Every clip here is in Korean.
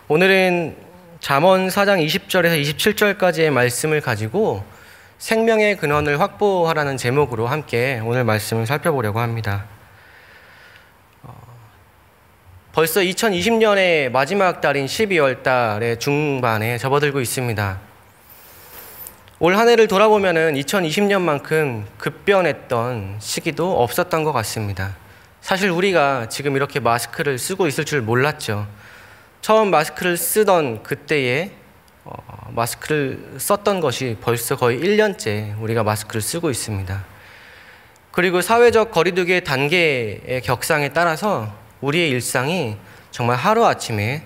오늘은 잠언 4장 20절에서 27절까지의 말씀을 가지고 생명의 근원을 확보하라는 제목으로 함께 오늘 말씀을 살펴보려고 합니다. 벌써 2020년의 마지막 달인 12월 달의 중반에 접어들고 있습니다. 올 한 해를 돌아보면은 2020년만큼 급변했던 시기도 없었던 것 같습니다. 사실 우리가 지금 이렇게 마스크를 쓰고 있을 줄 몰랐죠. 처음 마스크를 쓰던 그때에 마스크를 썼던 것이 벌써 거의 1년째 우리가 마스크를 쓰고 있습니다. 그리고 사회적 거리두기의 단계의 격상에 따라서 우리의 일상이 정말 하루아침에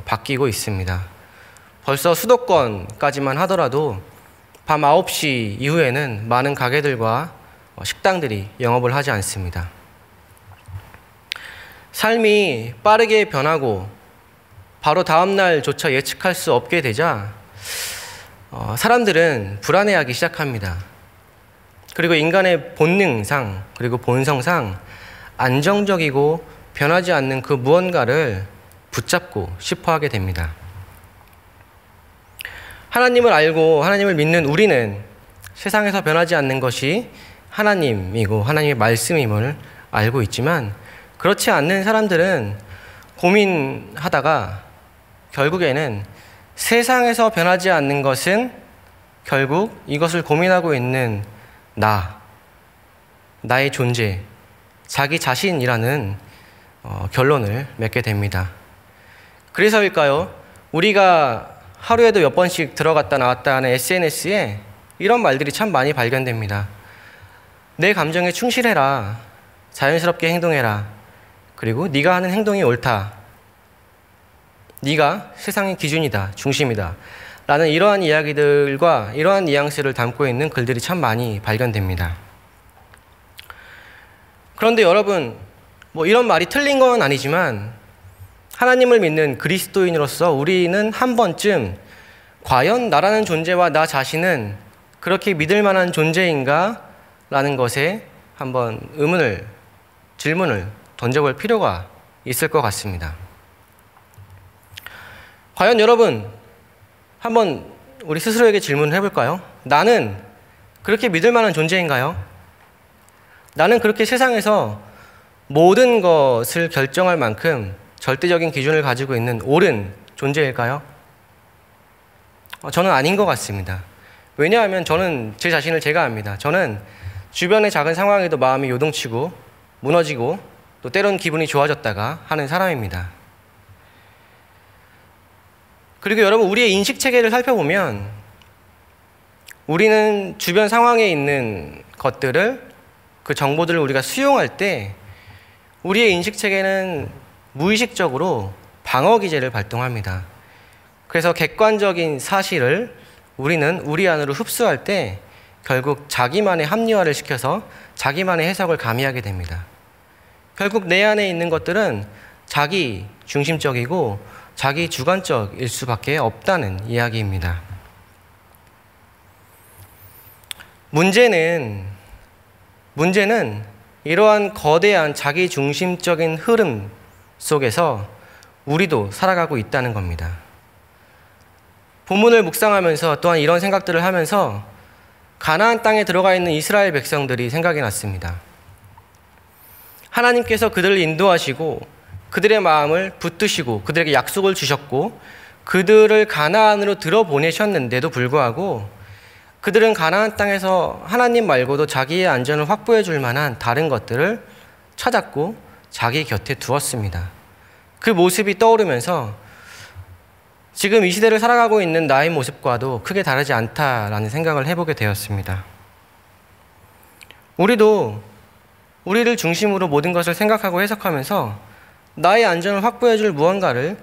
바뀌고 있습니다. 벌써 수도권까지만 하더라도 밤 9시 이후에는 많은 가게들과 식당들이 영업을 하지 않습니다. 삶이 빠르게 변하고 바로 다음 날조차 예측할 수 없게 되자 사람들은 불안해하기 시작합니다. 그리고 인간의 본능상 그리고 본성상 안정적이고 변하지 않는 그 무언가를 붙잡고 싶어 하게 됩니다. 하나님을 알고 하나님을 믿는 우리는 세상에서 변하지 않는 것이 하나님이고 하나님의 말씀임을 알고 있지만, 그렇지 않는 사람들은 고민하다가 결국에는 세상에서 변하지 않는 것은 결국 이것을 고민하고 있는 나의 존재, 자기 자신이라는 결론을 맺게 됩니다. 그래서일까요? 우리가 하루에도 몇 번씩 들어갔다 나왔다 하는 SNS에 이런 말들이 참 많이 발견됩니다. 내 감정에 충실해라. 자연스럽게 행동해라. 그리고 네가 하는 행동이 옳다. 네가 세상의 기준이다. 중심이다. 라는 이러한 이야기들과 이러한 뉘앙스를 담고 있는 글들이 참 많이 발견됩니다. 그런데 여러분, 이런 말이 틀린 건 아니지만 하나님을 믿는 그리스도인으로서 우리는 한 번쯤 과연 나라는 존재와 나 자신은 그렇게 믿을 만한 존재인가? 라는 것에 한번 질문을 던져볼 필요가 있을 것 같습니다. 과연 여러분, 한번 우리 스스로에게 질문을 해볼까요? 나는 그렇게 믿을 만한 존재인가요? 나는 그렇게 세상에서 모든 것을 결정할 만큼 절대적인 기준을 가지고 있는 옳은 존재일까요? 저는 아닌 것 같습니다. 왜냐하면 저는 제 자신을 제가 압니다. 저는 주변의 작은 상황에도 마음이 요동치고 무너지고 또 때론 기분이 좋아졌다가 하는 사람입니다. 그리고 여러분, 우리의 인식체계를 살펴보면 우리는 주변 상황에 있는 것들을, 그 정보들을 우리가 수용할 때 우리의 인식체계는 무의식적으로 방어기제를 발동합니다. 그래서 객관적인 사실을 우리는 우리 안으로 흡수할 때 결국 자기만의 합리화를 시켜서 자기만의 해석을 가미하게 됩니다. 결국 내 안에 있는 것들은 자기 중심적이고 자기 주관적일 수밖에 없다는 이야기입니다. 문제는 이러한 거대한 자기 중심적인 흐름 속에서 우리도 살아가고 있다는 겁니다. 본문을 묵상하면서 또한 이런 생각들을 하면서 가나안 땅에 들어가 있는 이스라엘 백성들이 생각이 났습니다. 하나님께서 그들을 인도하시고 그들의 마음을 붙드시고 그들에게 약속을 주셨고 그들을 가나안으로 들어보내셨는데도 불구하고 그들은 가나안 땅에서 하나님 말고도 자기의 안전을 확보해 줄 만한 다른 것들을 찾았고 자기 곁에 두었습니다. 그 모습이 떠오르면서 지금 이 시대를 살아가고 있는 나의 모습과도 크게 다르지 않다라는 생각을 해보게 되었습니다. 우리도 우리를 중심으로 모든 것을 생각하고 해석하면서 나의 안전을 확보해 줄 무언가를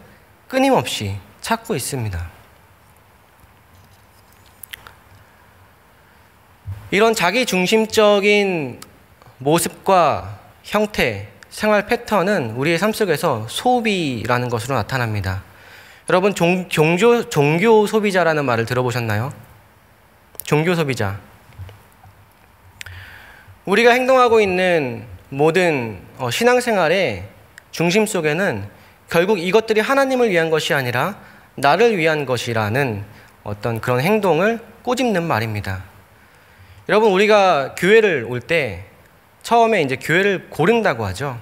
끊임없이 찾고 있습니다. 이런 자기 중심적인 모습과 형태, 생활 패턴은 우리의 삶 속에서 소비라는 것으로 나타납니다. 여러분, 종교 소비자라는 말을 들어보셨나요? 종교 소비자. 우리가 행동하고 있는 모든 신앙생활의 중심 속에는 결국 이것들이 하나님을 위한 것이 아니라 나를 위한 것이라는 어떤 그런 행동을 꼬집는 말입니다. 여러분, 우리가 교회를 올 때 처음에 이제 교회를 고른다고 하죠.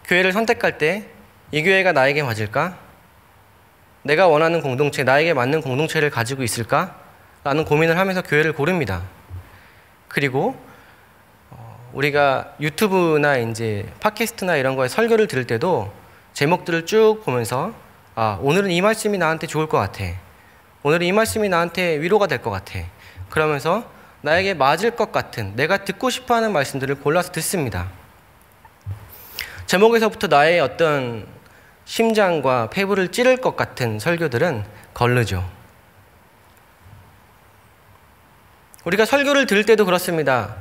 교회를 선택할 때 이 교회가 나에게 맞을까? 내가 원하는 공동체, 나에게 맞는 공동체를 가지고 있을까? 라는 고민을 하면서 교회를 고릅니다. 그리고 우리가 유튜브나 이제 팟캐스트나 이런 거에 설교를 들을 때도 제목들을 쭉 보면서 오늘은 이 말씀이 나한테 좋을 것 같아. 오늘은 이 말씀이 나한테 위로가 될 것 같아. 그러면서 나에게 맞을 것 같은, 내가 듣고 싶어하는 말씀들을 골라서 듣습니다. 제목에서부터 나의 어떤 심장과 폐부를 찌를 것 같은 설교들은 거르죠. 우리가 설교를 들을 때도 그렇습니다.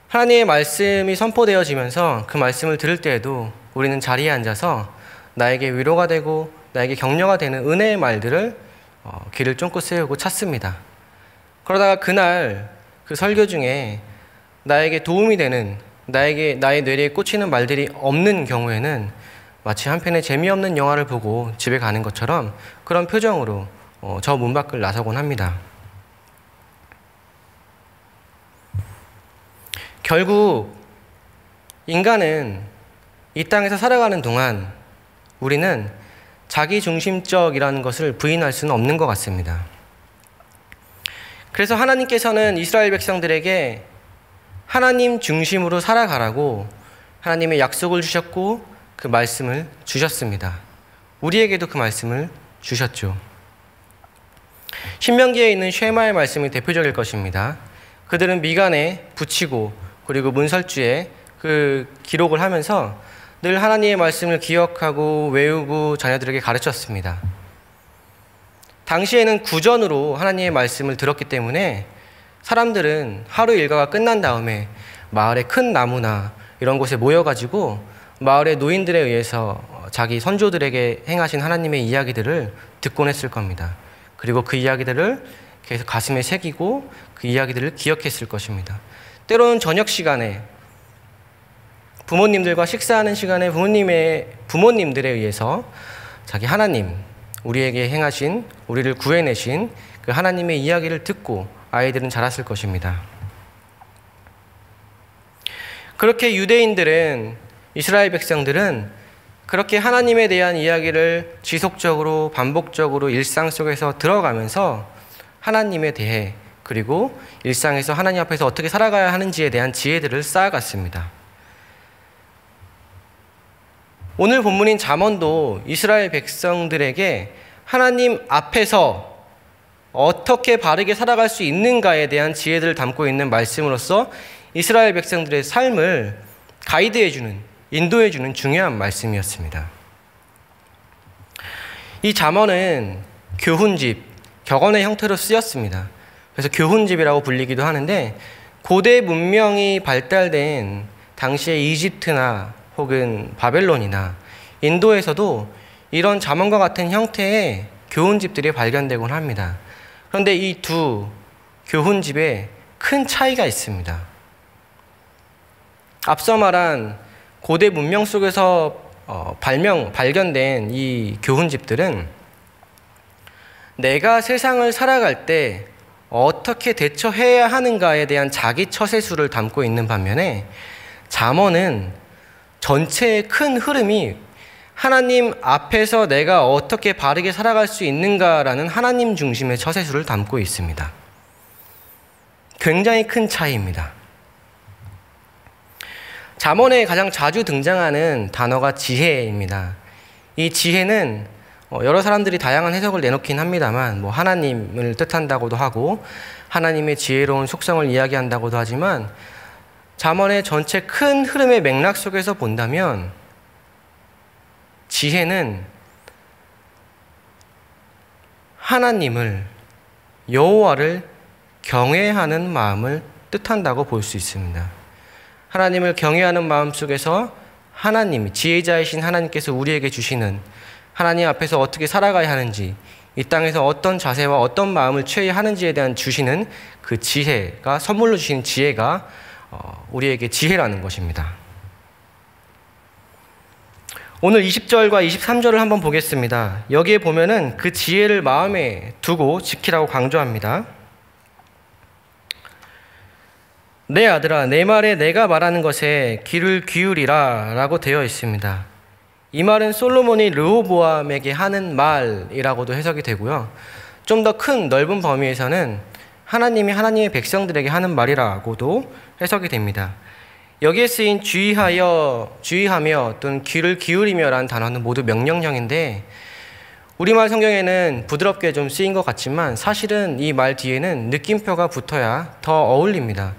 하나님의 말씀이 선포되어지면서 그 말씀을 들을 때에도 우리는 자리에 앉아서 나에게 위로가 되고 나에게 격려가 되는 은혜의 말들을 귀를 쫑긋 세우고 찾습니다. 그러다가 그날 그 설교 중에 나에게 도움이 되는, 나의 뇌리에 꽂히는 말들이 없는 경우에는 마치 한편의 재미없는 영화를 보고 집에 가는 것처럼 그런 표정으로 저 문 밖을 나서곤 합니다. 결국 인간은 이 땅에서 살아가는 동안 우리는 자기중심적이라는 것을 부인할 수는 없는 것 같습니다. 그래서 하나님께서는 이스라엘 백성들에게 하나님 중심으로 살아가라고 하나님의 약속을 주셨고 그 말씀을 주셨습니다. 우리에게도 그 말씀을 주셨죠. 신명기에 있는 쉐마의 말씀이 대표적일 것입니다. 그들은 미간에 붙이고 그리고 문설주에 그 기록을 하면서 늘 하나님의 말씀을 기억하고 외우고 자녀들에게 가르쳤습니다. 당시에는 구전으로 하나님의 말씀을 들었기 때문에 사람들은 하루 일과가 끝난 다음에 마을의 큰 나무나 이런 곳에 모여가지고 마을의 노인들에 의해서 자기 선조들에게 행하신 하나님의 이야기들을 듣곤 했을 겁니다. 그리고 그 이야기들을 계속 가슴에 새기고 그 이야기들을 기억했을 것입니다. 때로는 저녁 시간에 부모님들과 식사하는 시간에 부모님들에 의해서 자기 하나님, 우리에게 행하신, 우리를 구해내신 그 하나님의 이야기를 듣고 아이들은 자랐을 것입니다. 그렇게 유대인들은, 이스라엘 백성들은 그렇게 하나님에 대한 이야기를 지속적으로 반복적으로 일상 속에서 들어가면서 하나님에 대해, 그리고 일상에서 하나님 앞에서 어떻게 살아가야 하는지에 대한 지혜들을 쌓아갔습니다. 오늘 본문인 잠언도 이스라엘 백성들에게 하나님 앞에서 어떻게 바르게 살아갈 수 있는가에 대한 지혜들을 담고 있는 말씀으로서 이스라엘 백성들의 삶을 가이드해주는, 인도해주는 중요한 말씀이었습니다. 이 잠언은 교훈집, 격언의 형태로 쓰였습니다. 그래서 교훈집이라고 불리기도 하는데, 고대 문명이 발달된 당시의 이집트나 혹은 바벨론이나 인도에서도 이런 잠언과 같은 형태의 교훈집들이 발견되곤 합니다. 그런데 이 두 교훈집에 큰 차이가 있습니다. 앞서 말한 고대 문명 속에서 발견된 이 교훈집들은 내가 세상을 살아갈 때 어떻게 대처해야 하는가에 대한 자기 처세술을 담고 있는 반면에 잠언은 전체의 큰 흐름이 하나님 앞에서 내가 어떻게 바르게 살아갈 수 있는가라는 하나님 중심의 처세술을 담고 있습니다. 굉장히 큰 차이입니다. 잠언에 가장 자주 등장하는 단어가 지혜입니다. 이 지혜는 여러 사람들이 다양한 해석을 내놓긴 합니다만, 하나님을 뜻한다고도 하고 하나님의 지혜로운 속성을 이야기한다고도 하지만, 잠언의 전체 큰 흐름의 맥락 속에서 본다면 지혜는 하나님을, 여호와를 경외하는 마음을 뜻한다고 볼 수 있습니다. 하나님을 경외하는 마음 속에서 하나님, 지혜자이신 하나님께서 우리에게 주시는, 하나님 앞에서 어떻게 살아가야 하는지, 이 땅에서 어떤 자세와 어떤 마음을 취해야 하는지에 대한 주시는 그 지혜가, 선물로 주시는 지혜가 우리에게 지혜라는 것입니다. 오늘 20절과 23절을 한번 보겠습니다. 여기에 보면은 그 지혜를 마음에 두고 지키라고 강조합니다. 내 아들아, 내 말에 내가 말하는 것에 귀를 기울이라 라고 되어 있습니다. 이 말은 솔로몬이 르호보암에게 하는 말이라고도 해석이 되고요. 좀 더 큰 넓은 범위에서는 하나님이 하나님의 백성들에게 하는 말이라고도 해석이 됩니다. 여기에 쓰인 주의하며 또는 귀를 기울이며라는 단어는 모두 명령형인데 우리말 성경에는 부드럽게 좀 쓰인 것 같지만 사실은 이 말 뒤에는 느낌표가 붙어야 더 어울립니다.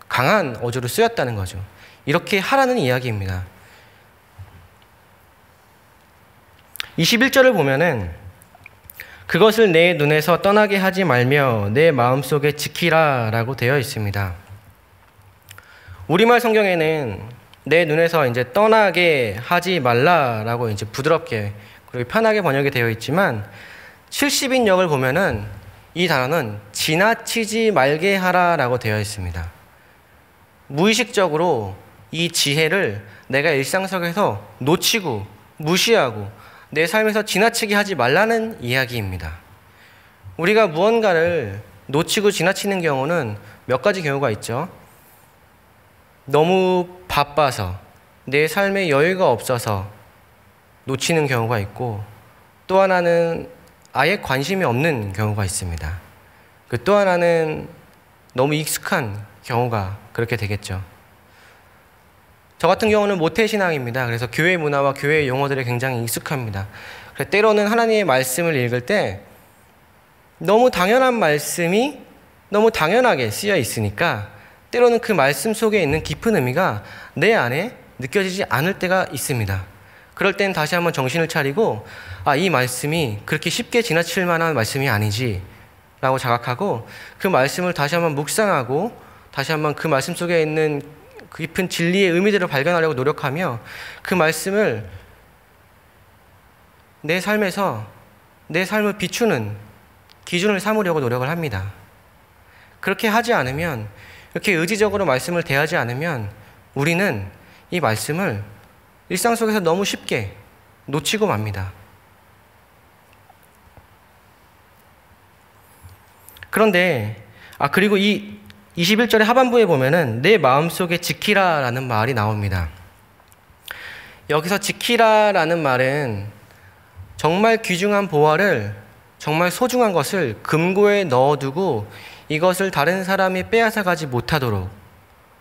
강한 어조로 쓰였다는 거죠. 이렇게 하라는 이야기입니다. 21절을 보면은 그것을 내 눈에서 떠나게 하지 말며 내 마음속에 지키라 라고 되어 있습니다. 우리말 성경에는 내 눈에서 이제 떠나게 하지 말라라고 이제 부드럽게 그리고 편하게 번역이 되어 있지만 70인역을 보면은 이 단어는 지나치지 말게 하라라고 되어 있습니다. 무의식적으로 이 지혜를 내가 일상 속에서 놓치고 무시하고 내 삶에서 지나치게 하지 말라는 이야기입니다. 우리가 무언가를 놓치고 지나치는 경우는 몇 가지 경우가 있죠. 너무 바빠서 내 삶에 여유가 없어서 놓치는 경우가 있고 또 하나는 아예 관심이 없는 경우가 있습니다. 그 또 하나는 너무 익숙한 경우가 그렇게 되겠죠. 저 같은 경우는 모태신앙입니다. 그래서 교회 문화와 교회 용어들에 굉장히 익숙합니다. 그래서 때로는 하나님의 말씀을 읽을 때 너무 당연한 말씀이 너무 당연하게 쓰여 있으니까 때로는 그 말씀 속에 있는 깊은 의미가 내 안에 느껴지지 않을 때가 있습니다. 그럴 땐 다시 한번 정신을 차리고 이 말씀이 그렇게 쉽게 지나칠 만한 말씀이 아니지 라고 자각하고 그 말씀을 다시 한번 묵상하고 다시 한번 그 말씀 속에 있는 깊은 진리의 의미들을 발견하려고 노력하며 그 말씀을 내 삶에서 내 삶을 비추는 기준을 삼으려고 노력을 합니다. 그렇게 하지 않으면 이렇게 의지적으로 말씀을 대하지 않으면 우리는 이 말씀을 일상 속에서 너무 쉽게 놓치고 맙니다. 그런데 그리고 이 21절의 하반부에 보면은 내 마음속에 지키라라는 말이 나옵니다. 여기서 지키라라는 말은 정말 귀중한 보화를 정말 소중한 것을 금고에 넣어두고 이것을 다른 사람이 빼앗아가지 못하도록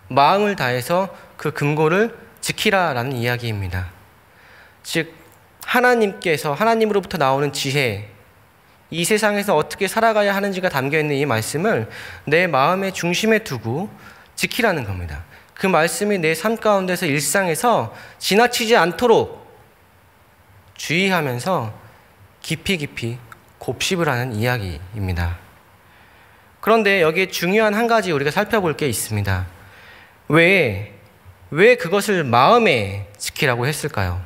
마음을 다해서 그 금고를 지키라라는 이야기입니다. 즉 하나님으로부터 나오는 지혜, 이 세상에서 어떻게 살아가야 하는지가 담겨있는 이 말씀을 내 마음의 중심에 두고 지키라는 겁니다. 그 말씀이 내 삶 가운데서 일상에서 지나치지 않도록 주의하면서 깊이 곱씹을 하는 이야기입니다. 그런데 여기에 중요한 한 가지 우리가 살펴볼 게 있습니다. 왜 그것을 마음에 지키라고 했을까요?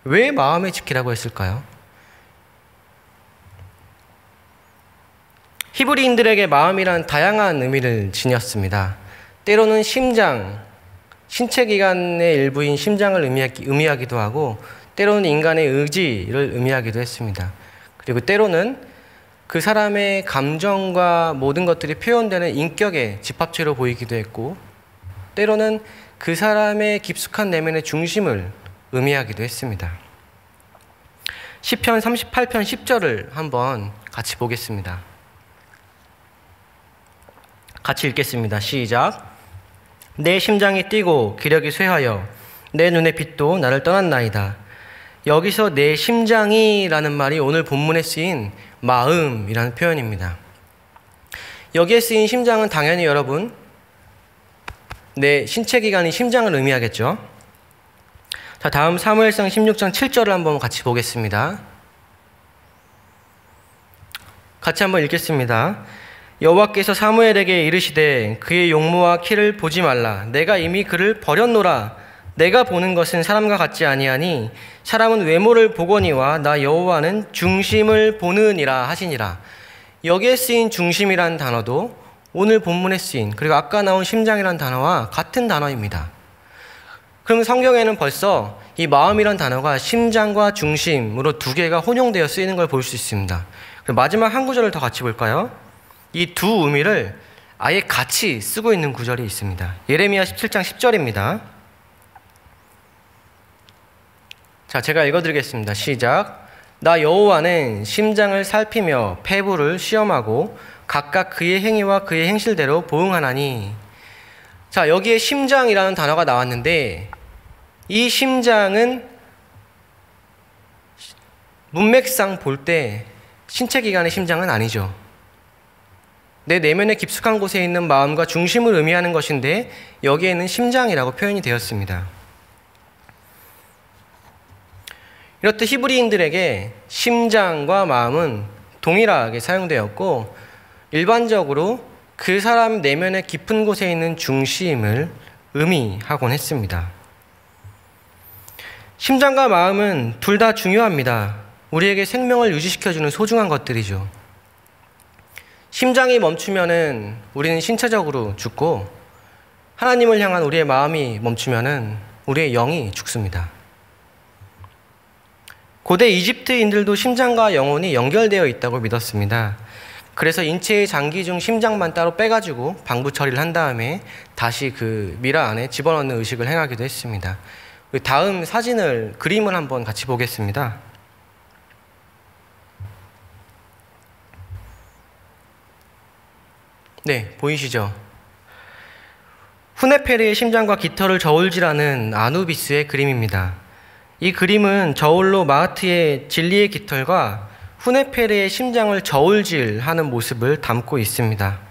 왜 마음에 지키라고 했을까요? 히브리인들에게 마음이란 다양한 의미를 지녔습니다. 때로는 심장, 신체 기관의 일부인 심장을 의미하기도 하고 때로는 인간의 의지를 의미하기도 했습니다. 그리고 때로는 그 사람의 감정과 모든 것들이 표현되는 인격의 집합체로 보이기도 했고 때로는 그 사람의 깊숙한 내면의 중심을 의미하기도 했습니다. 시편 38편 10절을 한번 같이 보겠습니다. 같이 읽겠습니다. 시작. 내 심장이 뛰고 기력이 쇠하여 내 눈의 빛도 나를 떠났나이다. 여기서 내 심장이라는 말이 오늘 본문에 쓰인 마음이라는 표현입니다. 여기에 쓰인 심장은 당연히 여러분 내 신체 기관인 심장을 의미하겠죠. 자, 다음 사무엘상 16장 7절을 한번 같이 보겠습니다. 같이 한번 읽겠습니다. 여호와께서 사무엘에게 이르시되 그의 용모와 키를 보지 말라. 내가 이미 그를 버렸노라. 내가 보는 것은 사람과 같지 아니하니 사람은 외모를 보거니와 나 여호와는 중심을 보느니라 하시니라. 여기에 쓰인 중심이라는 단어도 오늘 본문에 쓰인 그리고 아까 나온 심장이라는 단어와 같은 단어입니다. 그럼 성경에는 벌써 이 마음이란 단어가 심장과 중심으로 두 개가 혼용되어 쓰이는 걸 볼 수 있습니다. 그리고 마지막 한 구절을 더 같이 볼까요? 이 두 의미를 아예 같이 쓰고 있는 구절이 있습니다. 예레미야 17장 10절입니다. 자, 제가 읽어드리겠습니다. 시작. 나 여호와는 심장을 살피며 폐부를 시험하고 각각 그의 행위와 그의 행실대로 보응하나니. 자, 여기에 심장이라는 단어가 나왔는데 이 심장은 문맥상 볼 때 신체기관의 심장은 아니죠. 내 내면의 깊숙한 곳에 있는 마음과 중심을 의미하는 것인데 여기에는 심장이라고 표현이 되었습니다. 이렇듯 히브리인들에게 심장과 마음은 동일하게 사용되었고 일반적으로 그 사람 내면의 깊은 곳에 있는 중심을 의미하곤 했습니다. 심장과 마음은 둘 다 중요합니다. 우리에게 생명을 유지시켜주는 소중한 것들이죠. 심장이 멈추면은 우리는 신체적으로 죽고 하나님을 향한 우리의 마음이 멈추면은 우리의 영이 죽습니다. 고대 이집트인들도 심장과 영혼이 연결되어 있다고 믿었습니다. 그래서 인체의 장기 중 심장만 따로 빼가지고 방부 처리를 한 다음에 다시 그 미라 안에 집어넣는 의식을 행하기도 했습니다. 다음 사진을, 그림을 한번 같이 보겠습니다. 네, 보이시죠? 후네페르의 심장과 깃털을 저울질하는 아누비스의 그림입니다. 이 그림은 저울로 마하트의 진리의 깃털과 후네페르의 심장을 저울질하는 모습을 담고 있습니다.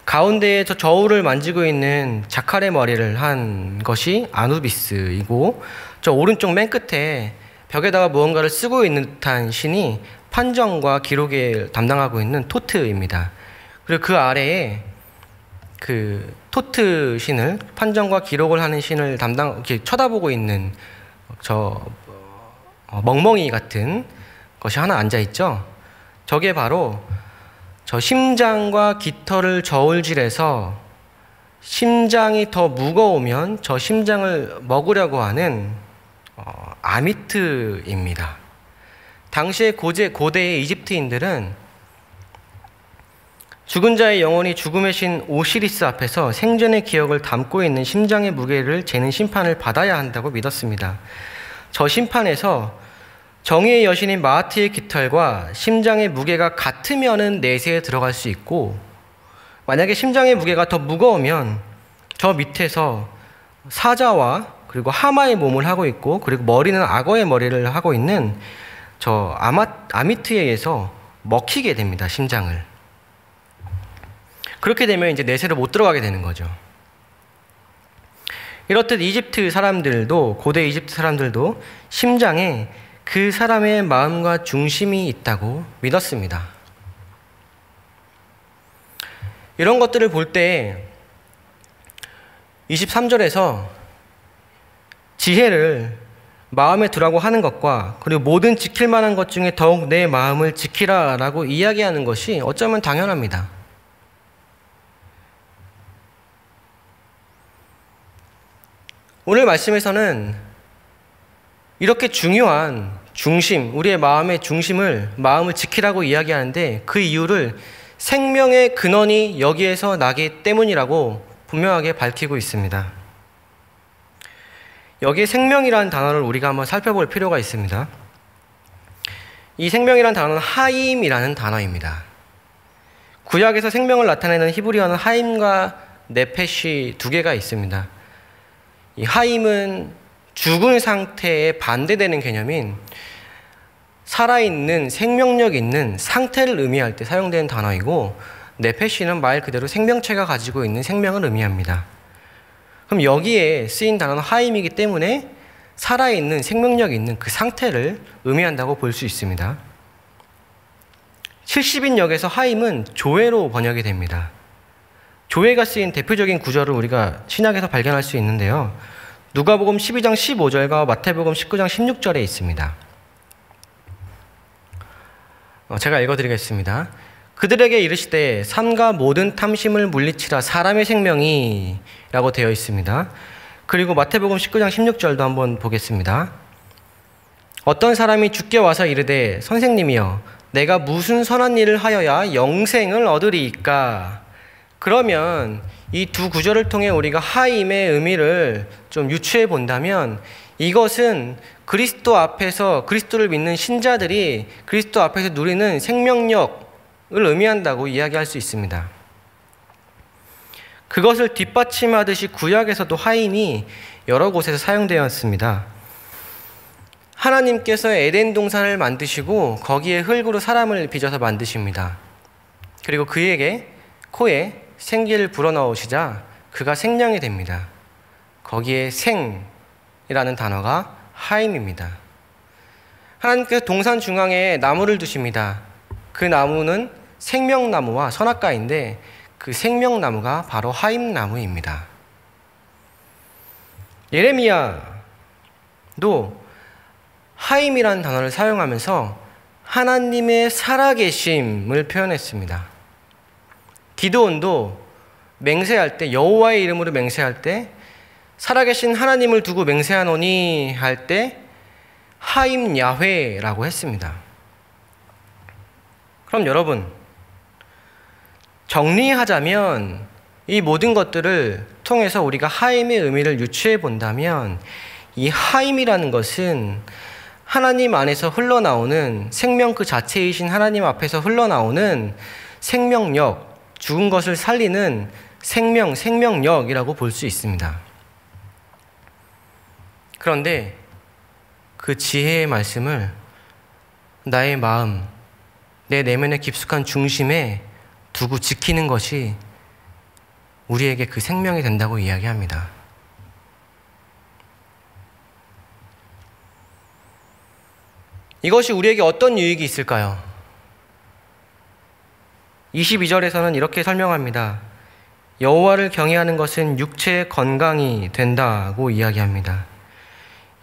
가운데에 저 저울을 만지고 있는 자칼의 머리를 한 것이 아누비스이고 저 오른쪽 맨 끝에 벽에다가 무언가를 쓰고 있는 듯한 신이 판정과 기록을 담당하고 있는 토트입니다. 그리고 그 아래에 그 토트 신을, 판정과 기록을 하는 신을 이렇게 쳐다보고 있는 저 멍멍이 같은 것이 하나 앉아 있죠. 저게 바로 저 심장과 깃털을 저울질해서 심장이 더 무거우면 저 심장을 먹으려고 하는 아미트입니다. 당시의 고대의 이집트인들은 죽은 자의 영혼이 죽음의 신 오시리스 앞에서 생전의 기억을 담고 있는 심장의 무게를 재는 심판을 받아야 한다고 믿었습니다. 저 심판에서 정의의 여신인 마하트의 깃털과 심장의 무게가 같으면은 내세에 들어갈 수 있고, 만약에 심장의 무게가 더 무거우면 저 밑에서 사자와 그리고 하마의 몸을 하고 있고, 그리고 머리는 악어의 머리를 하고 있는 저 아미트에 의해서 먹히게 됩니다, 심장을. 그렇게 되면 이제 내세로 못 들어가게 되는 거죠. 이렇듯 이집트 사람들도, 고대 이집트 사람들도 심장에 그 사람의 마음과 중심이 있다고 믿었습니다. 이런 것들을 볼 때 23절에서 지혜를 마음에 두라고 하는 것과 그리고 모든 지킬 만한 것 중에 더욱 내 마음을 지키라 라고 이야기하는 것이 어쩌면 당연합니다. 오늘 말씀에서는 이렇게 중요한 중심, 우리의 마음의 중심을, 마음을 지키라고 이야기하는데 그 이유를 생명의 근원이 여기에서 나기 때문이라고 분명하게 밝히고 있습니다. 여기에 생명이라는 단어를 우리가 한번 살펴볼 필요가 있습니다. 이 생명이라는 단어는 하임이라는 단어입니다. 구약에서 생명을 나타내는 히브리어는 하임과 네페시 두 개가 있습니다. 이 하임은 죽은 상태에 반대되는 개념인 살아있는 생명력 있는 상태를 의미할 때 사용되는 단어이고, 네페시는 말 그대로 생명체가 가지고 있는 생명을 의미합니다. 그럼 여기에 쓰인 단어는 하임이기 때문에 살아있는 생명력 있는 그 상태를 의미한다고 볼 수 있습니다. 70인역에서 하임은 조회로 번역이 됩니다. 조회가 쓰인 대표적인 구절을 우리가 신약에서 발견할 수 있는데요. 누가복음 12장 15절과 마태복음 19장 16절에 있습니다. 제가 읽어드리겠습니다. 그들에게 이르시되 삼가 모든 탐심을 물리치라 사람의 생명이 라고 되어 있습니다. 그리고 마태복음 19장 16절도 한번 보겠습니다. 어떤 사람이 주께 와서 이르되 선생님이여 내가 무슨 선한 일을 하여야 영생을 얻으리이까? 그러면 이 두 구절을 통해 우리가 하임의 의미를 좀 유추해 본다면 이것은 그리스도 앞에서 그리스도를 믿는 신자들이 그리스도 앞에서 누리는 생명력을 의미한다고 이야기할 수 있습니다. 그것을 뒷받침하듯이 구약에서도 하임이 여러 곳에서 사용되었습니다. 하나님께서 에덴 동산을 만드시고 거기에 흙으로 사람을 빚어서 만드십니다. 그리고 그에게 코에 생기를 불어넣으시자 그가 생명이 됩니다. 거기에 생이라는 단어가 하임입니다. 하나님께서 동산 중앙에 나무를 두십니다. 그 나무는 생명나무와 선악과인데 그 생명나무가 바로 하임나무입니다. 예레미야도 하임이라는 단어를 사용하면서 하나님의 살아계심을 표현했습니다. 기드온도 맹세할 때 여호와의 이름으로 맹세할 때 살아계신 하나님을 두고 맹세하노니 할 때 하임 야훼라고 했습니다. 그럼 여러분 정리하자면 이 모든 것들을 통해서 우리가 하임의 의미를 유추해 본다면 이 하임이라는 것은 하나님 안에서 흘러나오는 생명 그 자체이신 하나님 앞에서 흘러나오는 생명력, 죽은 것을 살리는 생명력이라고 볼 수 있습니다. 그런데 그 지혜의 말씀을 나의 마음, 내 내면의 깊숙한 중심에 두고 지키는 것이 우리에게 그 생명이 된다고 이야기합니다. 이것이 우리에게 어떤 유익이 있을까요? 22절에서는 이렇게 설명합니다. 여호와를 경외하는 것은 육체의 건강이 된다고 이야기합니다.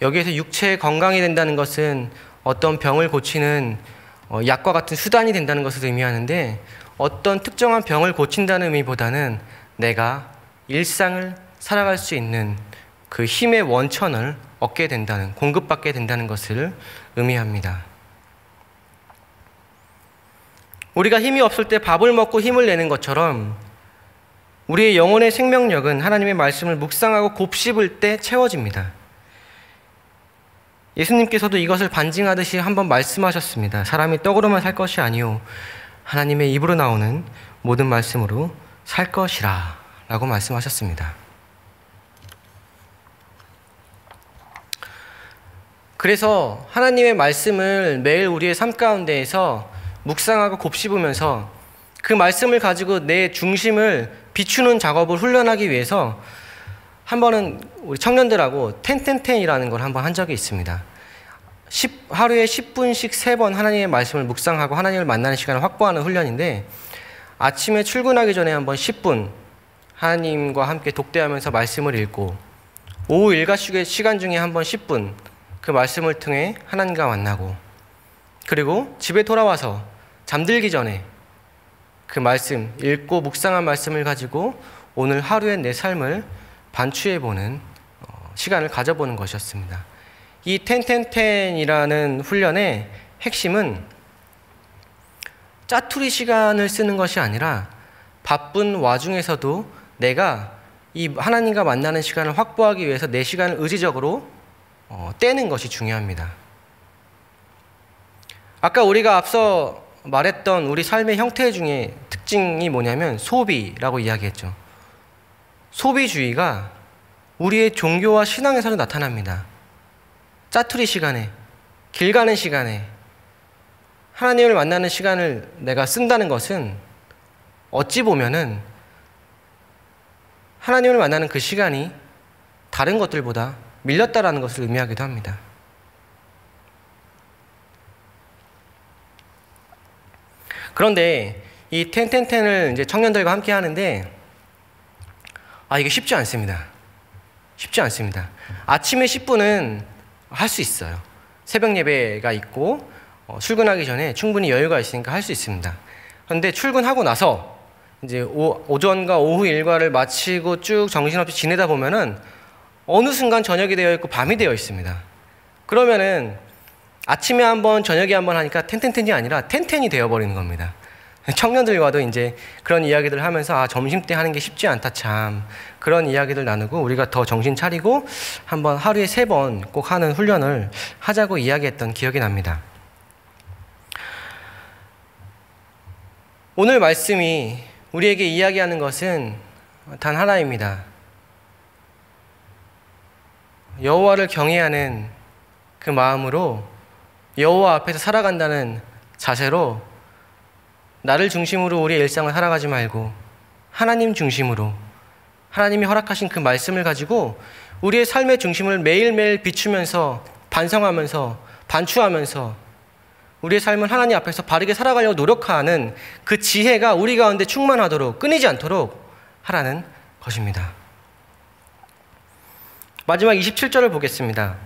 여기에서 육체의 건강이 된다는 것은 어떤 병을 고치는 약과 같은 수단이 된다는 것을 의미하는데 어떤 특정한 병을 고친다는 의미보다는 내가 일상을 살아갈 수 있는 그 힘의 원천을 얻게 된다는, 공급받게 된다는 것을 의미합니다. 우리가 힘이 없을 때 밥을 먹고 힘을 내는 것처럼 우리의 영혼의 생명력은 하나님의 말씀을 묵상하고 곱씹을 때 채워집니다. 예수님께서도 이것을 반증하듯이 한번 말씀하셨습니다. 사람이 떡으로만 살 것이 아니요 하나님의 입으로 나오는 모든 말씀으로 살 것이라 라고 말씀하셨습니다. 그래서 하나님의 말씀을 매일 우리의 삶 가운데에서 묵상하고 곱씹으면서 그 말씀을 가지고 내 중심을 비추는 작업을 훈련하기 위해서 한 번은 우리 청년들하고 텐텐텐이라는 걸 한번 한 적이 있습니다. 하루에 10분씩 3번 하나님의 말씀을 묵상하고 하나님을 만나는 시간을 확보하는 훈련인데 아침에 출근하기 전에 한번 10분 하나님과 함께 독대하면서 말씀을 읽고 오후 일과식의 시간 중에 한번 10분 그 말씀을 통해 하나님과 만나고 그리고 집에 돌아와서 잠들기 전에 그 말씀, 읽고 묵상한 말씀을 가지고 오늘 하루의 내 삶을 반추해보는 시간을 가져보는 것이었습니다. 이 텐텐텐이라는 훈련의 핵심은 짜투리 시간을 쓰는 것이 아니라 바쁜 와중에서도 내가 이 하나님과 만나는 시간을 확보하기 위해서 내 시간을 의지적으로 떼는 것이 중요합니다. 아까 우리가 앞서 말했던 우리 삶의 형태 중에 특징이 뭐냐면 소비라고 이야기했죠. 소비주의가 우리의 종교와 신앙에서도 나타납니다. 짜투리 시간에, 길 가는 시간에 하나님을 만나는 시간을 내가 쓴다는 것은 어찌 보면은 하나님을 만나는 그 시간이 다른 것들보다 밀렸다라는 것을 의미하기도 합니다. 그런데 이 텐텐텐을 이제 청년들과 함께 하는데 이게 쉽지 않습니다. 쉽지 않습니다. 아침에 10분은 할 수 있어요. 새벽 예배가 있고 출근하기 전에 충분히 여유가 있으니까 할 수 있습니다. 그런데 출근하고 나서 이제 오전과 오후 일과를 마치고 쭉 정신없이 지내다 보면은 어느 순간 저녁이 되어 있고 밤이 되어 있습니다. 그러면은 아침에 한번 저녁에 한번 하니까 텐텐텐이 아니라 텐텐이 되어버리는 겁니다. 청년들과도 이제 그런 이야기들 하면서 아, 점심 때 하는 게 쉽지 않다 참, 그런 이야기들 나누고 우리가 더 정신 차리고 한번 하루에 3번 꼭 하는 훈련을 하자고 이야기했던 기억이 납니다. 오늘 말씀이 우리에게 이야기하는 것은 단 하나입니다. 여호와를 경외하는 그 마음으로 여호와 앞에서 살아간다는 자세로 나를 중심으로 우리의 일상을 살아가지 말고 하나님 중심으로, 하나님이 허락하신 그 말씀을 가지고 우리의 삶의 중심을 매일매일 비추면서 반성하면서 반추하면서 우리의 삶을 하나님 앞에서 바르게 살아가려고 노력하는 그 지혜가 우리 가운데 충만하도록, 끊이지 않도록 하라는 것입니다. 마지막 27절을 보겠습니다.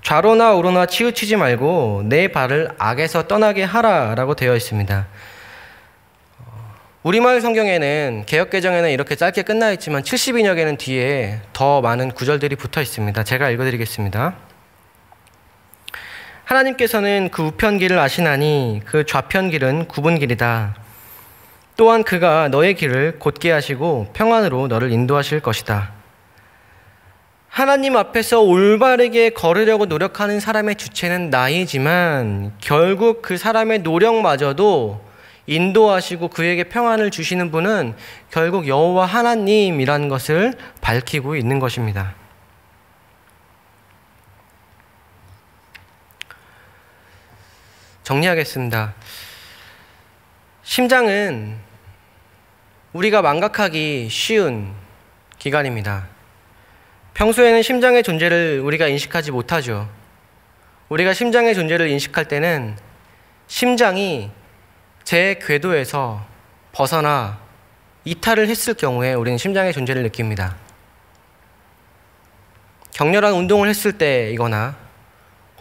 좌로나 우로나 치우치지 말고 내 발을 악에서 떠나게 하라 라고 되어 있습니다. 우리말 성경에는, 개역개정에는 이렇게 짧게 끝나 있지만 70인역에는 뒤에 더 많은 구절들이 붙어 있습니다. 제가 읽어드리겠습니다. 하나님께서는 그 우편길을 아시나니 그 좌편길은 굽은 길이다. 또한 그가 너의 길을 곧게 하시고 평안으로 너를 인도하실 것이다. 하나님 앞에서 올바르게 걸으려고 노력하는 사람의 주체는 나이지만 결국 그 사람의 노력마저도 인도하시고 그에게 평안을 주시는 분은 결국 여호와 하나님이라는 것을 밝히고 있는 것입니다. 정리하겠습니다. 심장은 우리가 망각하기 쉬운 기관입니다. 평소에는 심장의 존재를 우리가 인식하지 못하죠. 우리가 심장의 존재를 인식할 때는 심장이 제 궤도에서 벗어나 이탈을 했을 경우에 우리는 심장의 존재를 느낍니다. 격렬한 운동을 했을 때이거나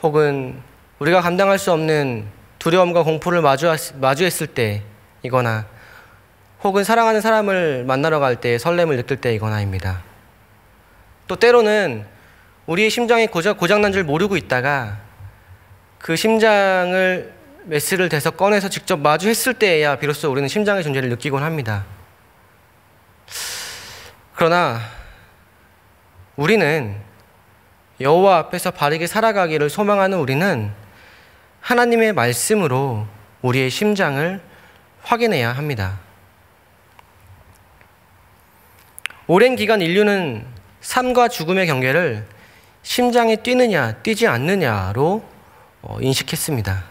혹은 우리가 감당할 수 없는 두려움과 공포를 마주했을 때이거나 혹은 사랑하는 사람을 만나러 갈 때 설렘을 느낄 때이거나입니다. 또 때로는 우리의 심장이 고장난 줄 모르고 있다가 그 심장을 메스를 대서 꺼내서 직접 마주했을 때에야 비로소 우리는 심장의 존재를 느끼곤 합니다. 그러나 우리는 여호와 앞에서 바르게 살아가기를 소망하는 우리는 하나님의 말씀으로 우리의 심장을 확인해야 합니다. 오랜 기간 인류는 삶과 죽음의 경계를 심장이 뛰느냐 뛰지 않느냐로 인식했습니다.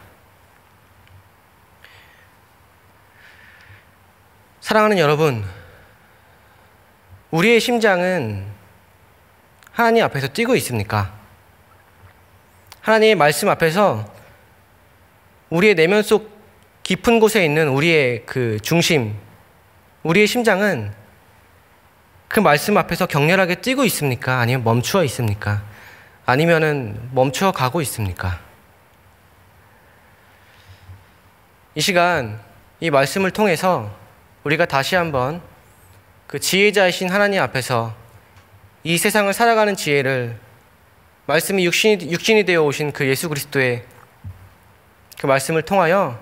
사랑하는 여러분, 우리의 심장은 하나님 앞에서 뛰고 있습니까? 하나님의 말씀 앞에서 우리의 내면 속 깊은 곳에 있는 우리의 그 중심, 우리의 심장은 그 말씀 앞에서 격렬하게 뛰고 있습니까? 아니면 멈추어 있습니까? 아니면은 멈추어 가고 있습니까? 이 시간 이 말씀을 통해서 우리가 다시 한번 그 지혜자이신 하나님 앞에서 이 세상을 살아가는 지혜를, 말씀이 육신이 되어 오신 그 예수 그리스도의 그 말씀을 통하여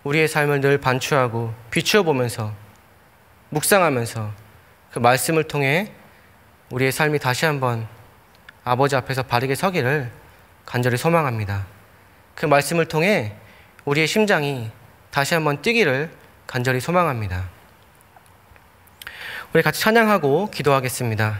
우리의 삶을 늘 반추하고 비추어 보면서 묵상하면서 그 말씀을 통해 우리의 삶이 다시 한번 아버지 앞에서 바르게 서기를 간절히 소망합니다. 그 말씀을 통해 우리의 심장이 다시 한번 뛰기를 간절히 소망합니다. 우리 같이 찬양하고 기도하겠습니다.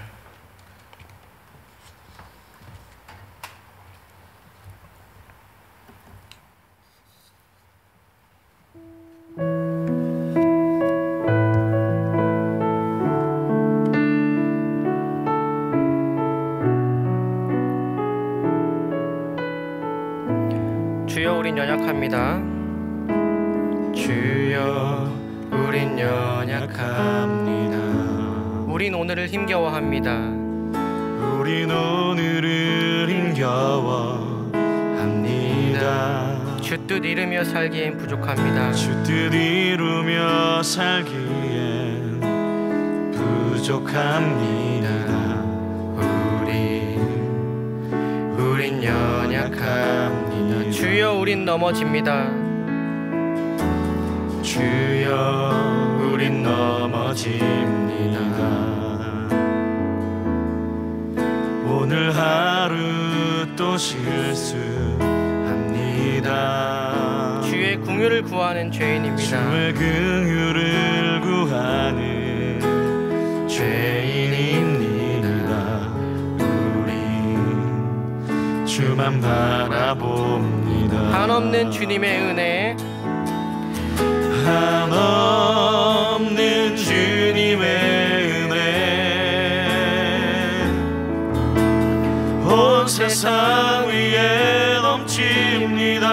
주여 우린 연약합니다. 주여 우린 연약합니다. 우린 오늘을 힘겨워합니다. 우린 오늘을 힘겨워합니다. 주 뜻 이루며 살기엔 부족합니다. 주 뜻 이루며 살기엔 부족합니다. 우린 우린 연약합니다. 주여 우린 넘어집니다. 주여 우린 넘어집니다. 오늘 하루 또 실수합니다. 주의 긍휼을 구하는 죄인입니다. 주의 긍휼을 구하는 죄인입니다. 우리 주만 바라봅니다. 한없는 주님의 은혜, 한없는 주님의 은혜, 온 세상 위에 넘칩니다.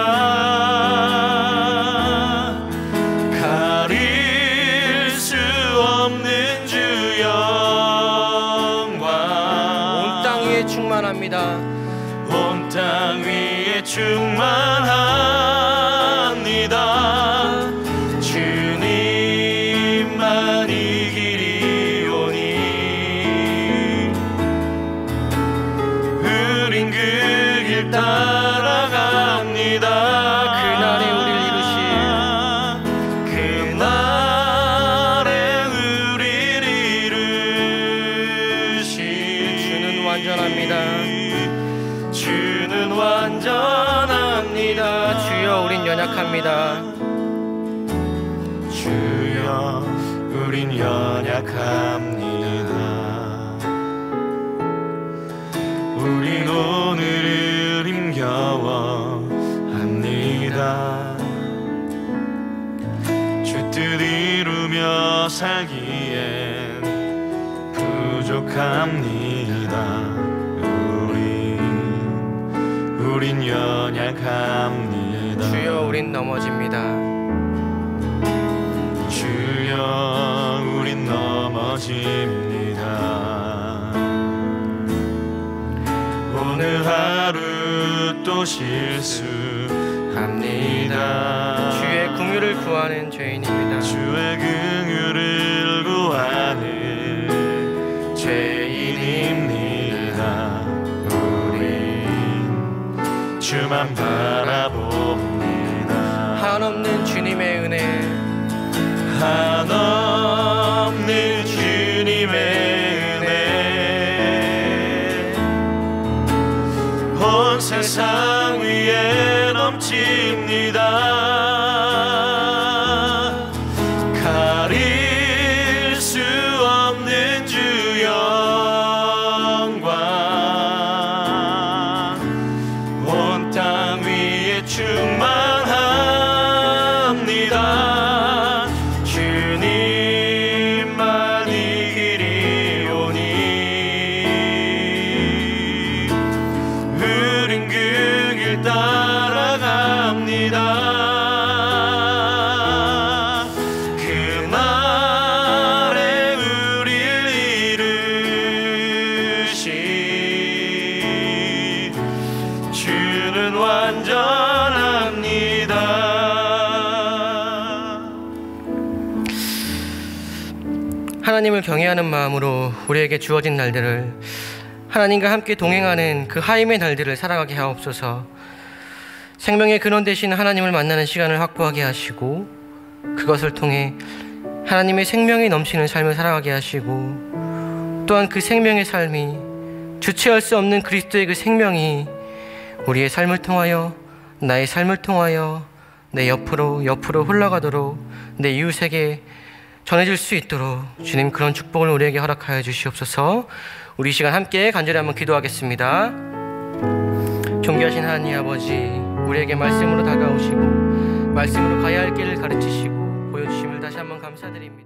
가릴 수 없는 주 영광, 온 땅 위에 충만합니다. 온 땅 위에 충만합니다. 주님만 이 길이 오니 우린 그 길 따라갑니다. 그날에 우리를 그날에 우리를 이루시. 주는 완전합니다. 주는 완전합니다. 주여 우린 연약합니다. 주여 우린 연약합니다. 우린 오늘을 힘겨워합니다. 주 뜻 이루며 살기엔 부족합니다. 우린 연약합니다. 주여 우린 넘어집니다. 주여 우린 넘어집니다. 오늘 하루 또 실수합니다. 주의 긍휼을 구하는 죄인입니다. 주의 긍휼을 구하는 죄인입니다. 우린 주만 바라봅니다. 한없는 주님의 은혜, 한없는 주님의 은혜, 온 세상 위에 넘칩니다. 가릴 수 없는 주 영광, 온 땅 위에 충만합니다. 주님만 이 길이 오니 우린 그 길 따라갑니다. 그날에 우리를 이루시. 주는 완전합니다. 하나님을 경외하는 마음으로 우리에게 주어진 날들을, 하나님과 함께 동행하는 그 하임의 날들을 살아가게 하옵소서. 생명의 근원 되신 하나님을 만나는 시간을 확보하게 하시고, 그것을 통해 하나님의 생명이 넘치는 삶을 살아가게 하시고, 또한 그 생명의 삶이 주체할 수 없는 그리스도의 그 생명이 우리의 삶을 통하여, 나의 삶을 통하여 내 옆으로 흘러가도록 내 이웃에게 전해질 수 있도록 주님 그런 축복을 우리에게 허락하여 주시옵소서. 우리 이 시간 함께 간절히 한번 기도하겠습니다. 존귀하신 하나님 아버지, 우리에게 말씀으로 다가오시고 말씀으로 가야 할 길을 가르치시고 보여주심을 다시 한번 감사드립니다.